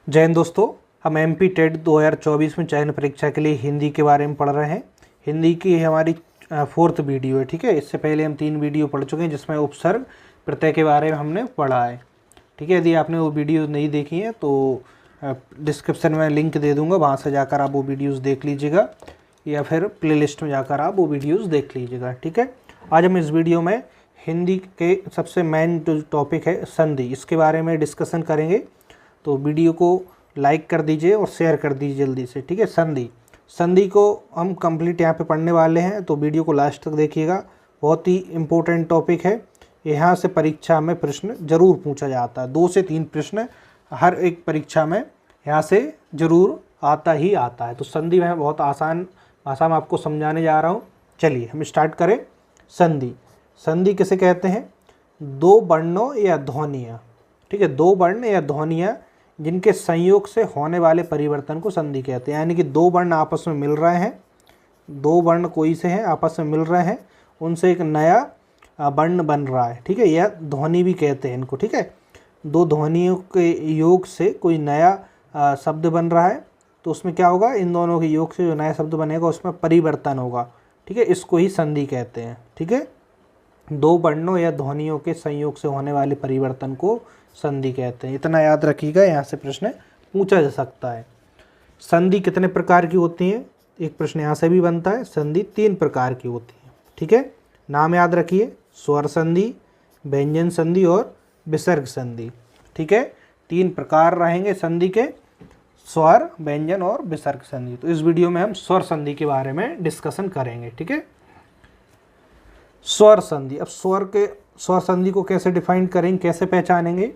जय हिंद दोस्तों। हम एमपी टेट 2024 में चयन परीक्षा के लिए हिंदी के बारे में पढ़ रहे हैं। हिंदी की हमारी 4th वीडियो है, ठीक है। इससे पहले हम 3 वीडियो पढ़ चुके हैं जिसमें उपसर्ग प्रत्यय के बारे में हमने पढ़ा है, ठीक है। यदि आपने वो वीडियो नहीं देखी है तो डिस्क्रिप्शन में लिंक दे दूंगा, वहाँ से जाकर आप वो वीडियोज़ देख लीजिएगा या फिर प्लेलिस्ट में जाकर आप वो वीडियोज़ देख लीजिएगा, ठीक है। आज हम इस वीडियो में हिंदी के सबसे मेन जो टॉपिक है संधि, इसके बारे में डिस्कशन करेंगे। तो वीडियो को लाइक कर दीजिए और शेयर कर दीजिए जल्दी से, ठीक है। संधि को हम कंप्लीट यहाँ पे पढ़ने वाले हैं, तो वीडियो को लास्ट तक देखिएगा। बहुत ही इम्पोर्टेंट टॉपिक है, यहाँ से परीक्षा में प्रश्न जरूर पूछा जाता है। 2 से 3 प्रश्न हर एक परीक्षा में यहाँ से ज़रूर आता ही आता है। तो संधि में बहुत आसान भाषा में आपको समझाने जा रहा हूँ। चलिए हम स्टार्ट करें। संधि किसे कहते हैं? 2 वर्णों या ध्वनियाँ, ठीक है, 2 वर्ण या ध्वनियाँ जिनके संयोग से होने वाले परिवर्तन को संधि कहते हैं। यानी कि 2 वर्ण आपस में मिल रहे हैं, 2 वर्ण कोई से हैं आपस में मिल रहे हैं, उनसे एक नया वर्ण बन रहा है, ठीक है। यह ध्वनि भी कहते हैं इनको, ठीक है। 2 ध्वनियों के योग से कोई नया शब्द बन रहा है, तो उसमें क्या होगा? इन दोनों के योग से जो नया शब्द बनेगा उसमें परिवर्तन होगा, ठीक है। इसको ही संधि कहते हैं, ठीक है। 2 वर्णों या ध्वनियों के संयोग से होने वाले परिवर्तन को संधि कहते हैं। इतना याद रखिएगा, यहाँ से प्रश्न पूछा जा सकता है। संधि कितने प्रकार की होती है? एक प्रश्न यहाँ से भी बनता है। संधि 3 प्रकार की होती है, ठीक है। नाम याद रखिए, स्वर संधि, व्यंजन संधि और विसर्ग संधि, ठीक है। 3 प्रकार रहेंगे संधि के, स्वर, व्यंजन और विसर्ग संधि। तो इस वीडियो में हम स्वर संधि के बारे में डिस्कशन करेंगे, ठीक है। स्वर संधि, अब स्वर संधि को कैसे डिफाइन करेंगे, कैसे पहचानेंगे?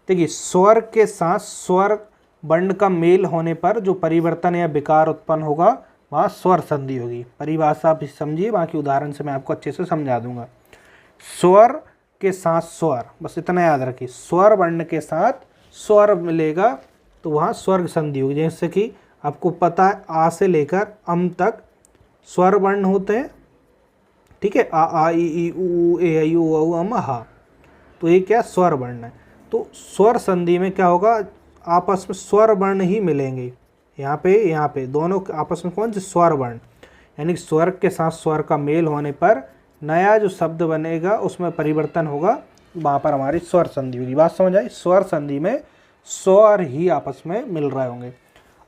देखिए, स्वर के साथ स्वर वर्ण का मेल होने पर जो परिवर्तन या विकार उत्पन्न होगा वहाँ स्वर संधि होगी। परिभाषा भी समझिए, बाकी उदाहरण से मैं आपको अच्छे से समझा दूंगा। स्वर के साथ स्वर, बस इतना याद रखिए, स्वर वर्ण के साथ स्वर मिलेगा तो वहाँ स्वर्ग संधि होगी। जैसे कि आपको पता है, आ से लेकर अम तक स्वर वर्ण होते हैं, ठीक है। आ ई ई उ ए आई ओ औ अम हा, तो ये क्या? स्वर वर्ण है। तो स्वर संधि में क्या होगा? आपस में स्वर वर्ण ही मिलेंगे। यहाँ पे दोनों आपस में कौन से? स्वर वर्ण। यानी कि स्वर के साथ स्वर का मेल होने पर नया जो शब्द बनेगा उसमें परिवर्तन होगा, वहाँ पर हमारी स्वर संधि होगी। बात समझ आई? स्वर संधि में स्वर ही आपस में मिल रहे होंगे।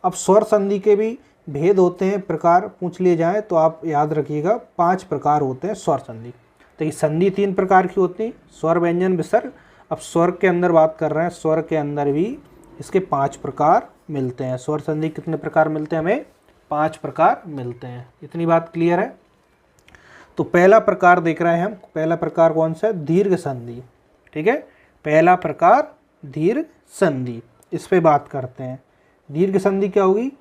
अब स्वर संधि के भी भेद होते हैं, प्रकार पूछ लिए जाएँ तो आप याद रखिएगा 5 प्रकार होते हैं स्वर संधि। तो ये संधि 3 प्रकार की होती है, स्वर, व्यंजन, विसर्ग। अब स्वर के अंदर बात कर रहे हैं, स्वर के अंदर भी इसके 5 प्रकार मिलते हैं। स्वर संधि कितने प्रकार मिलते हैं? हमें 5 प्रकार मिलते हैं। इतनी बात क्लियर है? तो पहला प्रकार देख रहे हैं हम। पहला प्रकार कौन सा है? दीर्घ संधि, ठीक है। पहला प्रकार दीर्घ संधि, इस पे बात करते हैं। दीर्घ संधि क्या होगी?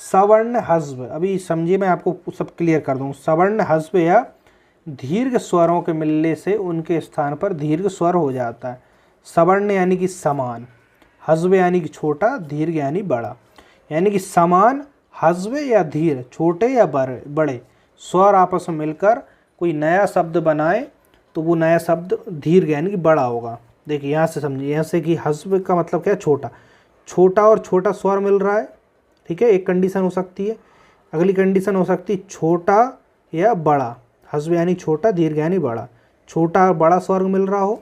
सवर्ण हस्व, अभी समझिए, मैं आपको सब क्लियर कर दूँ। सवर्ण हस्व या दीर्घ स्वरों के मिलने से उनके स्थान पर दीर्घ स्वर हो जाता है। सवर्ण यानी कि समान, हस्व यानी कि छोटा, दीर्घ यानी बड़ा। यानी कि समान, हस्व या धीर, छोटे या बड़े स्वर आपस में मिलकर कोई नया शब्द बनाए तो वो नया शब्द दीर्घ यानी कि बड़ा होगा। देखिए यहाँ से समझिए, यहाँ से कि हस्व का मतलब क्या? छोटा। छोटा और छोटा स्वर मिल रहा है, ठीक है, एक कंडीशन हो सकती है। अगली कंडीशन हो सकती है छोटा या बड़ा। हस्व यानी छोटा, दीर्घ यानी बड़ा। छोटा और बड़ा स्वर्ग मिल रहा हो,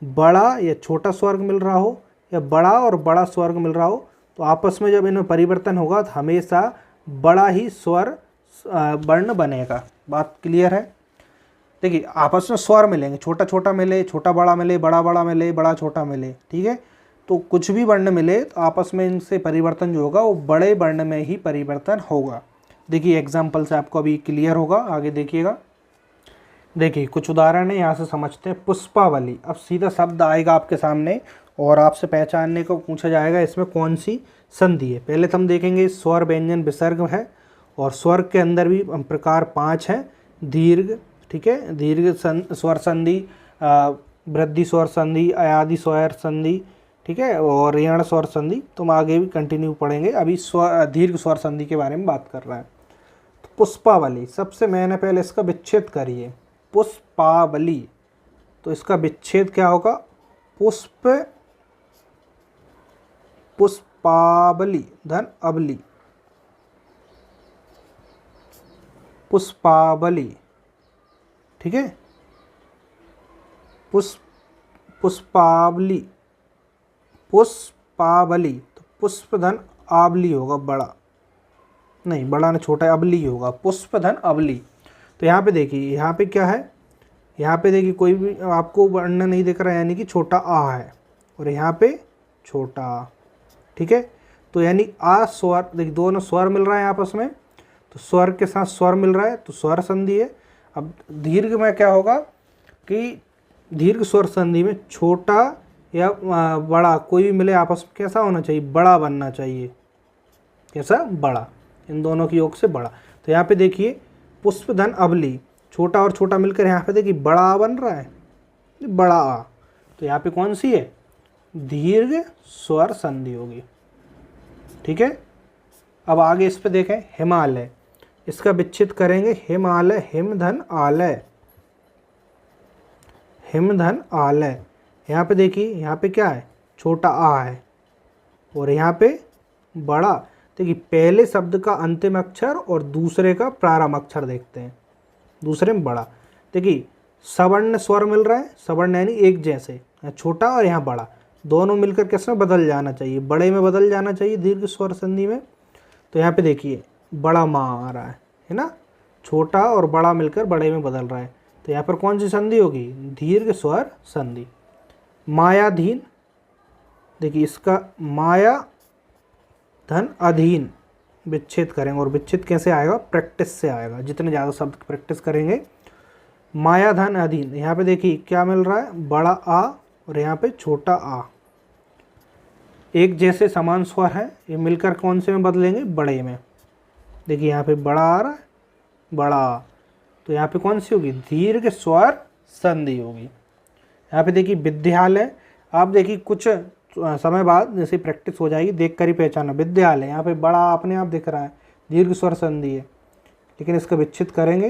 बड़ा या छोटा स्वर्ग मिल रहा हो, या बड़ा और बड़ा स्वर्ग मिल रहा हो, तो आपस में जब इनमें परिवर्तन होगा तो हमेशा बड़ा ही स्वर वर्ण बनेगा। बात क्लियर है? देखिए, आपस में स्वर मिलेंगे, छोटा छोटा मिले, छोटा बड़ा मिले, बड़ा बड़ा मिले, बड़ा छोटा मिले, ठीक है। तो कुछ भी वर्ण मिले तो आपस में इनसे परिवर्तन जो होगा वो बड़े वर्ण में ही परिवर्तन होगा। देखिए एग्जाम्पल से आपको अभी क्लियर होगा, आगे देखिएगा। देखिए कुछ उदाहरण है, यहाँ से समझते हैं। पुष्पावली, अब सीधा शब्द आएगा आपके सामने और आपसे पहचानने को पूछा जाएगा इसमें कौन सी संधि है। पहले तो हम देखेंगे स्वर, व्यंजन, विसर्ग है, और स्वर के अंदर भी प्रकार 5 हैं। दीर्घ, ठीक है, दीर्घ स्वर संधि, वृद्धि स्वर संधि, अयादि स्वर संधि, ठीक है, और ऋण स्वर संधि। तो हम आगे भी कंटिन्यू पढ़ेंगे, अभी दीर्घ स्वर संधि के बारे में बात कर रहे हैं। तो पुष्पावली, सबसे मैंने पहले इसका विच्छेद करिए। पुष्पावली, तो इसका विच्छेद क्या होगा? पुष्प पुष्पावली धन अबली, पुष्पावली, ठीक है। पुष्पावली, पुष्पावली, तो पुष्प धन आवली होगा, बड़ा नहीं, बड़ा ना छोटा, अबली होगा, पुष्प धन अबली। तो यहाँ पे देखिए, यहाँ पे क्या है, यहाँ पे देखिए कोई भी आपको वर्ण नहीं दिख रहा है, यानी कि छोटा आ है, और यहाँ पे छोटा आ, ठीक है। तो यानी आ स्वर, देखिए दोनों स्वर मिल रहा है आपस में, तो स्वर के साथ स्वर मिल रहा है तो स्वर संधि है। अब दीर्घ में क्या होगा कि दीर्घ स्वर संधि में छोटा या बड़ा कोई भी मिले आपस में कैसा होना चाहिए, बड़ा बनना चाहिए, कैसा, बड़ा, इन दोनों की योग से बड़ा। तो यहाँ पे देखिए पुष्प धन अबली, छोटा और छोटा मिलकर यहाँ पे देखिए बड़ा आ बन रहा है, बड़ा आ, तो यहाँ पे कौन सी है, दीर्घ स्वर संधि होगी, ठीक है। अब आगे इस पे देखें, हिमालय, इसका विच्छेद करेंगे, हिमालय, हिम धन आलय, हिम धन आलय। यहाँ पे देखिए, यहाँ पे क्या है, छोटा आ है, और यहाँ पे बड़ा। देखिए पहले शब्द का अंतिम अक्षर और दूसरे का प्रारंभ अक्षर देखते हैं, दूसरे में बड़ा। देखिए सवर्ण स्वर मिल रहा है, सवर्ण यानी एक जैसे, यहाँ छोटा और यहाँ बड़ा, दोनों मिलकर किस में बदल जाना चाहिए, बड़े में बदल जाना चाहिए दीर्घ स्वर संधि में। तो यहाँ पे देखिए बड़ा माँ आ रहा है ना, छोटा और बड़ा मिलकर बड़े में बदल रहा है, तो यहाँ पर कौन सी संधि होगी, दीर्घ स्वर संधि। मायाधीन, देखिए इसका माया धन अधीन, विच्छेद करेंगे, और विच्छेद कैसे आएगा, प्रैक्टिस से आएगा, जितने ज़्यादा शब्द प्रैक्टिस करेंगे। माया धन अधीन, यहाँ पे देखिए क्या मिल रहा है, बड़ा आ और यहाँ पे छोटा आ, एक जैसे समान स्वर है, ये मिलकर कौन से में बदलेंगे, बड़े में। देखिए यहाँ पे बड़ा आ रहा है, बड़ा आ, तो यहाँ पे कौन सी होगी, दीर्घ स्वर संधि होगी। यहाँ पे देखिए विद्यालय, आप देखिए कुछ समय बाद जैसे प्रैक्टिस हो जाएगी देख कर ही पहचाना, विद्यालय, यहाँ पे बड़ा अपने आप दिख रहा है, दीर्घ स्वर संधि है, लेकिन इसका विच्छेद करेंगे,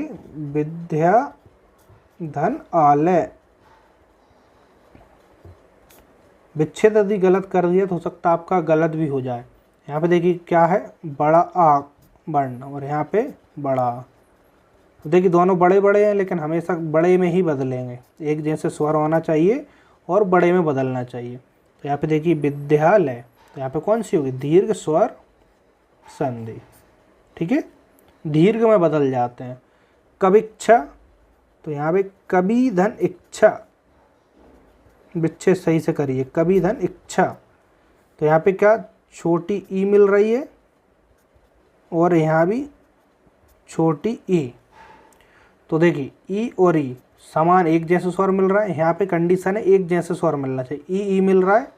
विद्या धन आलय। विच्छेद यदि गलत कर दिया तो हो सकता है आपका गलत भी हो जाए। यहाँ पे देखिए क्या है, बड़ा आ वर्ण, और यहाँ पे बड़ा आ, तो देखिए दोनों बड़े बड़े हैं, लेकिन हमेशा बड़े में ही बदलेंगे, एक जैसे स्वर होना चाहिए और बड़े में बदलना चाहिए। तो यहाँ पे देखिए विद्यालय, तो यहाँ पे कौन सी होगी, दीर्घ स्वर संधि, ठीक है, दीर्घ में बदल जाते हैं। कविच्छा, तो यहाँ पे कवि धन इच्छा, विच्छेद सही से करिए, कवि धन इच्छा, तो यहाँ पे क्या, छोटी ई मिल रही है और यहाँ भी छोटी ई, तो देखिए ई और ई समान एक जैसे स्वर मिल रहा है, यहाँ पे कंडीशन है एक जैसे स्वर मिलना चाहिए, ई मिल रहा है,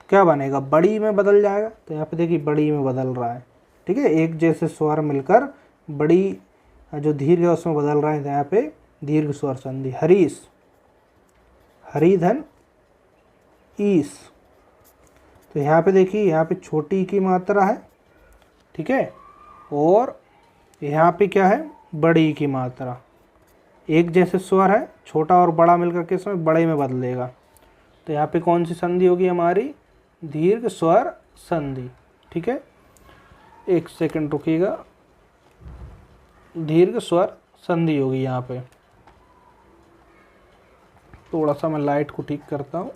क्या बनेगा, बड़ी में बदल जाएगा, तो यहाँ पे देखिए बड़ी में बदल रहा है, ठीक है, एक जैसे स्वर मिलकर बड़ी जो दीर्घ है उसमें बदल रहा है, तो यहाँ पे दीर्घ स्वर संधि। हरीश, हरि धन ईस, तो यहाँ पे देखिए यहाँ पे छोटी की मात्रा है, ठीक है, और यहाँ पे क्या है, बड़ी की मात्रा, एक जैसे स्वर है, छोटा और बड़ा मिलकर के इसमें बड़े में बदलेगा, तो यहाँ पे कौन सी संधि होगी हमारी, दीर्घ स्वर संधि, ठीक है। एक सेकंड रुकिएगा, दीर्घ स्वर संधि होगी यहाँ पे, थोड़ा सा मैं लाइट को ठीक करता हूँ।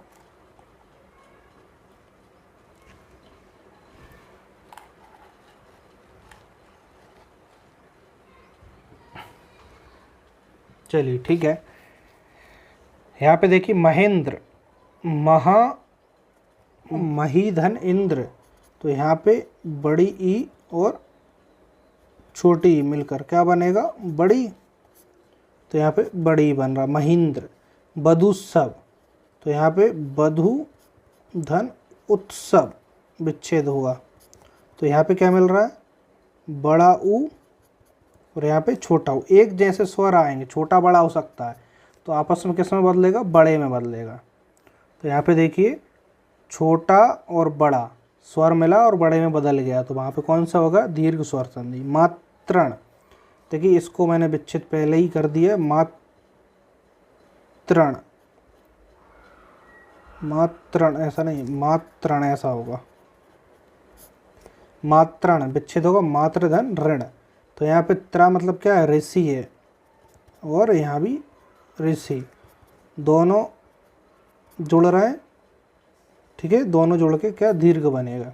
चलिए ठीक है, यहाँ पे देखिए महेंद्र, महा मही धन इंद्र, तो यहाँ पे बड़ी ई और छोटी ई मिलकर क्या बनेगा, बड़ी, तो यहाँ पे बड़ी बन रहा, महेंद्र। वधुत्सव, तो यहाँ पे वधु धन उत्सव, विच्छेद हुआ, तो यहाँ पे क्या मिल रहा है, बड़ा ऊ और यहाँ पे छोटा ऊ, एक जैसे स्वर आएंगे, छोटा बड़ा हो सकता है, तो आपस में किस में बदलेगा, बड़े में बदलेगा। तो यहाँ पे देखिए छोटा और बड़ा स्वर मिला और बड़े में बदल गया, तो वहाँ पे कौन सा होगा, दीर्घ स्वर संधि। मात्रण, देखिए इसको मैंने विच्छेद पहले ही कर दिया, मात्रण, मात्रण, ऐसा नहीं, मात्रण ऐसा होगा, मात्रण विच्छेद होगा, मात्र धन ऋण। तो यहाँ पे त्रा मतलब क्या है, ऋषि है, और यहाँ भी ऋषि, दोनों जुड़ रहे हैं, ठीक है, दोनों जुड़ के क्या दीर्घ बनेगा।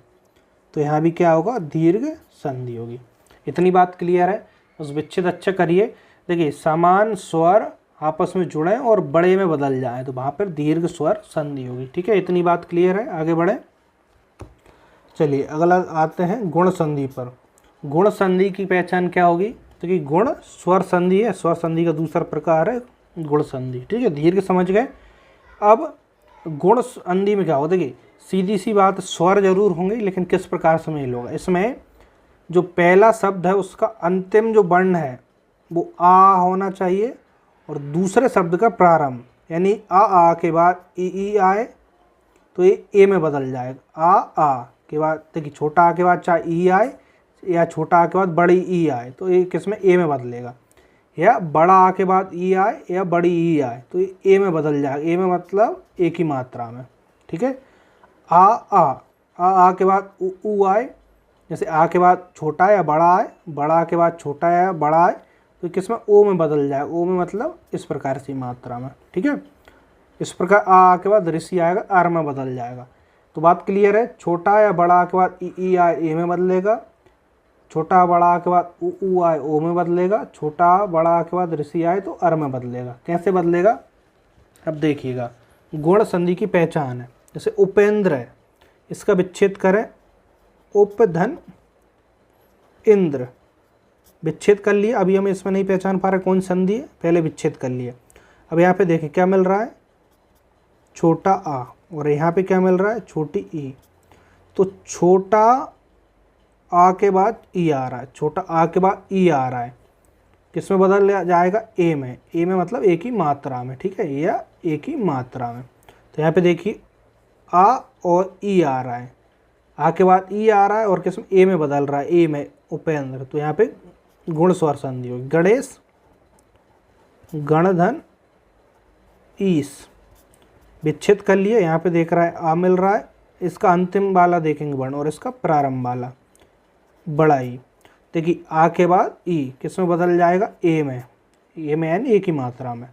तो यहाँ भी क्या होगा, दीर्घ संधि होगी। इतनी बात क्लियर है। उस विच्छेद अच्छा करिए। देखिए समान स्वर आपस में जुड़े और बड़े में बदल जाए तो वहाँ पर दीर्घ स्वर संधि होगी। ठीक है, इतनी बात क्लियर है, आगे बढ़े। चलिए अगला आते हैं गुण संधि पर। गुण संधि की पहचान क्या होगी, तो कि गुण स्वर संधि है, स्वर संधि का दूसरा प्रकार है गुण संधि। ठीक है, दीर्घ समझ गए। अब गुण संधि में क्या होगा, देखिए सीधी सी बात, स्वर जरूर होंगे लेकिन किस प्रकार से मेल होगा। इसमें जो पहला शब्द है उसका अंतिम जो वर्ण है वो आ होना चाहिए, और दूसरे शब्द का प्रारंभ, यानी आ के बाद ई आए तो ये ए में बदल जाएगा। आ के बाद देखिए छोटा आ के बाद चाहे ई आए या छोटा आ के बाद बड़ी ई आए तो ये किस में, ए में बदलेगा, या बड़ा आ के बाद ई आए या बड़ी ई आए तो ये ए में बदल जाएगा। ए में मतलब एक ही मात्रा में। ठीक है, आ के बाद ऊ आए, जैसे आ के बाद छोटा या बड़ा आए, बड़ा के बाद छोटा या बड़ा आए तो किस में, ओ में बदल जाए। ओ में मतलब इस प्रकार से मात्रा में। ठीक है, इस प्रकार आ के बाद ऋषि आएगा, आर में बदल जाएगा। तो बात क्लियर है। छोटा या बड़ा के बाद ई आए ए में बदलेगा, छोटा बड़ा के बाद ऊ आए ओ में बदलेगा, छोटा बड़ा के बाद ऋषि आए तो अर में बदलेगा। कैसे बदलेगा, अब देखिएगा। गुण संधि की पहचान है, जैसे उपेंद्र है, इसका विच्छेद करें, उप धन इंद्र, विच्छेद कर लिया। अभी हम इसमें नहीं पहचान पा रहे कौन संधि है, पहले विच्छेद कर लिया। अब यहाँ पे देखें क्या मिल रहा है, छोटा आ, और यहाँ पे क्या मिल रहा है, छोटी ई। तो छोटा आ के बाद ई आ रहा है, छोटा आ के बाद ई आ रहा है, किस में बदल जाएगा, ए में। ए में मतलब एक ही मात्रा में। ठीक है, या एक ही मात्रा में। तो यहाँ पे देखिए आ और ई आ रहा है, आ के बाद ई आ रहा है और किस में, ए में बदल रहा है, ए में उपेंद्र। तो यहाँ पे गुण स्वर संधि होगी। गणेश, गणधन ईस, विच्छेद कर लिए। यहाँ पे देख रहा है आ मिल रहा है, इसका अंतिम वाला देखेंगे वर्ण और इसका प्रारंभ वाला बड़ा ई। देखिए आ के बाद ई किस में बदल जाएगा, ए में। ए में यानी एक ही मात्रा में।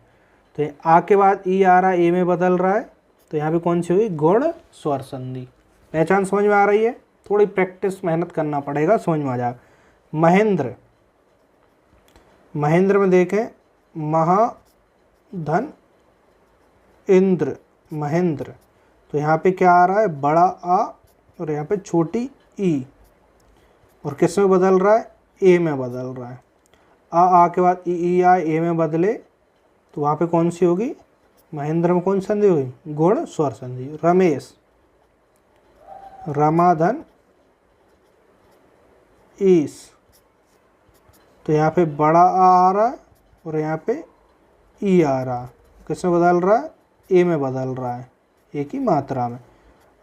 तो आ के बाद ई आ रहा है, ए में बदल रहा है, तो यहाँ पे कौन सी हुई, गुण स्वर संधि। पहचान समझ में आ रही है, थोड़ी प्रैक्टिस मेहनत करना पड़ेगा, समझ में आ जाएगा। महेंद्र, महेंद्र में देखें महाधन इंद्र, महेंद्र। तो यहाँ पे क्या आ रहा है, बड़ा आ और यहाँ पे छोटी ई, और किस में बदल रहा है, ए में बदल रहा है। आ के बाद ई आए, ए में बदले तो वहाँ पे कौन सी होगी, महेंद्र में कौन संधि हुई, गुण स्वर संधि। रमेश, रमाधन ईस, तो यहाँ पे बड़ा आ रहा है और यहाँ पे ई आ रहा है, किस में बदल रहा है, ए में बदल रहा है, एक ही मात्रा में।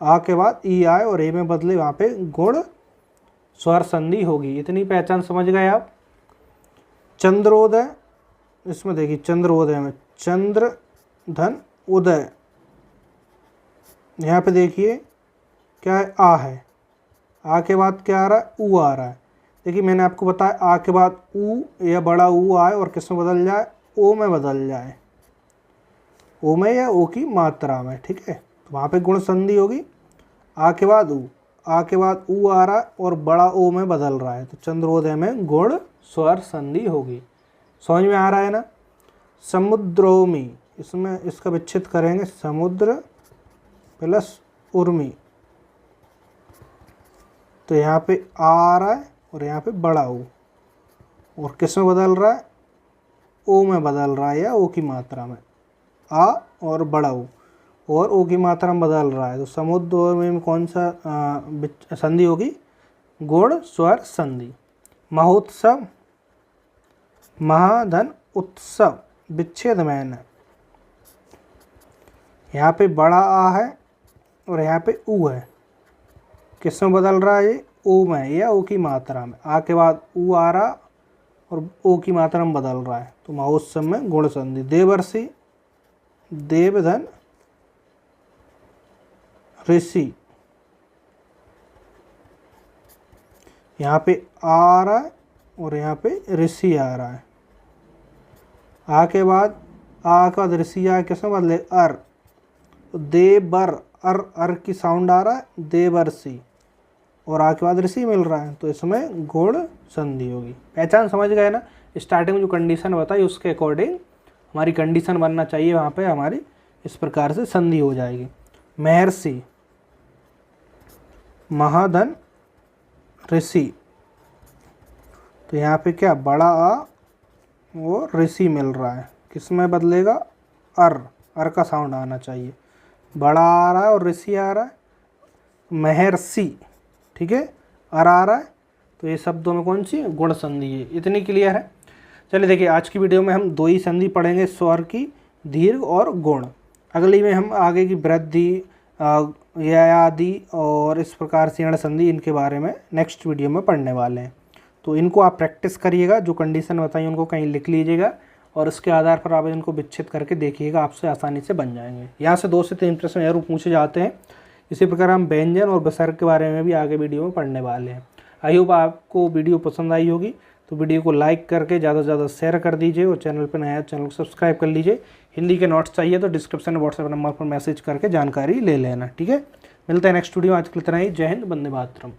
आ के बाद ई आए और ए में बदले, वहाँ पे गुण स्वर संधि होगी। इतनी पहचान समझ गए आप। चंद्रोदय, इसमें देखिए चंद्रोदय में चंद्र धन उदय, यहाँ पे देखिए क्या है, आ के बाद क्या आ रहा है, ऊ आ रहा है। देखिए मैंने आपको बताया आ के बाद ऊ या बड़ा ऊ आए और किस में बदल जाए, ओ में बदल जाए, ओ में या ओ की मात्रा में। ठीक है, तो वहाँ पे गुण संधि होगी। आ के बाद ऊ, आ के बाद ऊ आ रहा है और बड़ा ओ में बदल रहा है, तो चंद्रोदय में गुण स्वर संधि होगी। समझ में आ रहा है ना। समुद्रोमी, इसमें इसका विच्छेद करेंगे, समुद्र प्लस उर्मी, तो यहाँ पे आ रहा है और यहाँ पे बड़ा ओ, और किस में बदल रहा है, ओ में बदल रहा है या ओ की मात्रा में। आ और बड़ा ओ और ओ की मात्रा में बदल रहा है, तो समुद्र में कौन सा संधि होगी, गुण स्वर संधि। महोत्सव, महाधन उत्सव, विच्छेद में यहाँ पे बड़ा आ है और यहाँ पे ऊ है, किस में बदल रहा है, ओ में या ओ की मात्रा में। आ के बाद ऊ आ रहा और ओ की मात्रा में बदल रहा है, तो महोत्सव में गुण संधि। देवर्षि, देवधन ऋषि। यहाँ पे आ रहा है और यहाँ पे ऋषि आ रहा है। आ के बाद ऋषि आ किसमें बदले अर, देबर, अर की साउंड आ रहा है, देवर्षि, और आ के बाद ऋषि मिल रहा है, तो इसमें गुण संधि होगी। पहचान समझ गए ना। स्टार्टिंग में जो कंडीशन बताई उसके अकॉर्डिंग हमारी कंडीशन बनना चाहिए, वहाँ पे हमारी इस प्रकार से संधि हो जाएगी। महर्षि, महाधन, ऋषि, तो यहाँ पे क्या बड़ा आ और ऋषि मिल रहा है, किसमें बदलेगा, अर का साउंड आना चाहिए। बड़ा आ रहा है और ऋषि आ रहा है, महर्षि, ठीक है, अर आ रहा है, तो ये शब्दों में कौन सी गुण संधि है। इतनी क्लियर है। चलिए देखिए, आज की वीडियो में हम 2 ही संधि पढ़ेंगे, स्वर की, दीर्घ और गुण। अगली में हम आगे की वृद्धि, आदि और इस प्रकार से अण संधि, इनके बारे में नेक्स्ट वीडियो में पढ़ने वाले हैं। तो इनको आप प्रैक्टिस करिएगा, जो कंडीशन बताई उनको कहीं लिख लीजिएगा और उसके आधार पर आप इनको विच्छेद करके देखिएगा, आपसे आसानी से बन जाएंगे। यहाँ से 2 से 3 प्रश्न जरूर पूछे जाते हैं। इसी प्रकार हम व्यंजन और विसर्ग के बारे में भी आगे वीडियो में पढ़ने वाले हैं। आई होप आपको वीडियो पसंद आई होगी, तो वीडियो को लाइक करके ज़्यादा से ज़्यादा शेयर कर दीजिए और चैनल पर नया चैनल को सब्सक्राइब कर लीजिए। हिंदी के नोट्स चाहिए तो डिस्क्रिप्शन में व्हाट्सएप नंबर पर मैसेज करके जानकारी ले लेना, ठीक है। मिलते हैं नेक्स्ट वीडियो। आज के लिए इतना ही। जय हिंद, वंदे मातरम।